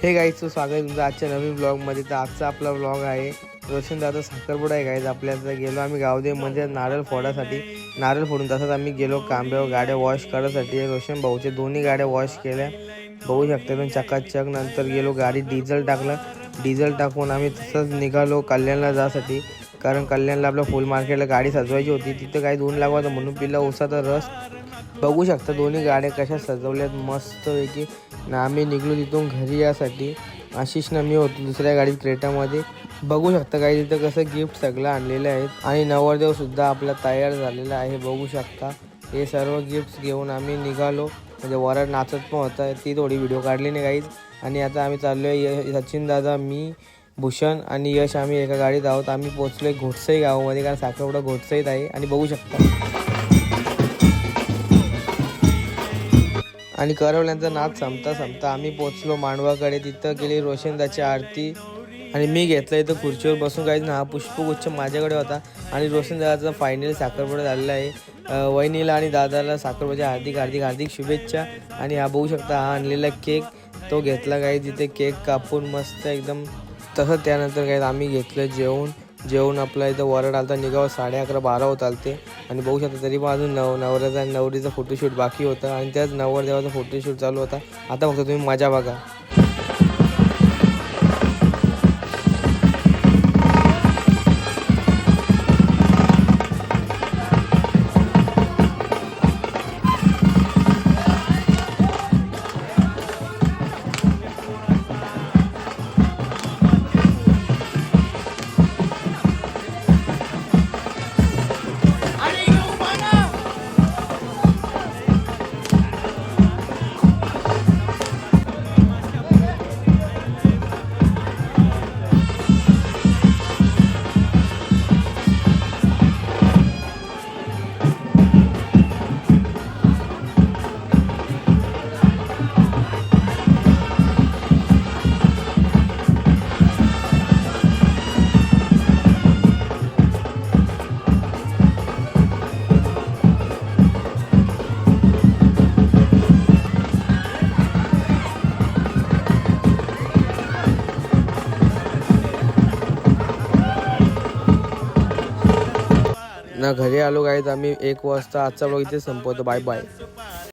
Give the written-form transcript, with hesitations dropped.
हे गाईचं स्वागत आहे तुमचं आजच्या नवीन ब्लॉगमध्ये। तर आजचा आपला ब्लॉग आहे रोशन दादा साखरपुडा आहे गाईज आपल्याला। गेलो आम्ही गावदेव म्हणजे नारळ फोडासाठी, नारळ फोडून तसंच आम्ही गेलो कांब्यावर गाड्या वॉश करायसाठी। रोशन भाऊचे दोन्ही गाड्या वॉश केल्या, बघू शकता एकदम चकाचक। नंतर गेलो गाडी डिझेल टाकलं, डिझेल टाकून आम्ही तसंच निघालो कल्याणला जासाठी, कारण कल्याणला आपल्या फुल मार्केटला गाडी सजवायची होती। तिथं काही ऊन लागला होता म्हणून पिल्ला उसाचा रस। बघू शकता दोन्ही गाड्या कशा सजवल्यात मस्तपैकी। ना आम्ही निघलो तिथून घरी यासाठी। आशिष ना मी होतो दुसऱ्या गाडीत क्रेटामध्ये। बघू शकता काही तिथं कसं गिफ्ट सगळं आणलेलं आहेत आणि नवरदेव सुद्धा आपला तयार झालेला आहे। बघू शकता हे सर्व गिफ्ट्स घेऊन आम्ही निघालो, म्हणजे वरात नाचत पण होता, ती थोडी व्हिडिओ काढली नाही गाईज। आणि आता आम्ही चाललो आहे सचिन दादा, मी, भूषण आणि यश, आम्ही एका गाडीत आहोत। आम्ही पोहोचलो घोटसई गावामध्ये, कारण साखरपुडा घोटसईत आहे। आणि बघू शकता आणि करवल्यांचा नाच संपता आम्ही पोचलो मांडवाकडे। तिथं गेली रोशनदाची आरती आणि मी घेतलं इथं खुर्चीवर बसून। काही ना हा पुष्पगुच्छ माझ्याकडे होता आणि रोशनदादाचा फायनल साखरपुडा झालेला आहे। वहिनीला आणि दादाला साखरपुड्याच्या हार्दिक हार्दिक हार्दिक शुभेच्छा। आणि हा बघू शकता हा आणलेला केक तो घेतला काही तिथे केक कापून मस्त एकदम तसं। त्यानंतर काही आम्ही घेतलं जेवण आपला इथं वरड आलता, निघावं 11:30-12 होत आलते। आणि बघू शकता तरी पण अजून नवऱ्याचा आणि नवरीचा फोटोशूट बाकी होता आणि त्याच नवरदेवाचा फोटोशूट चालू होता। आता फक्त तुम्ही मजा बघा। ना घरी आलो गाईज आम्ही 1 वाजता। आजचा ब्लॉग इथे संपवतो। Bye bye.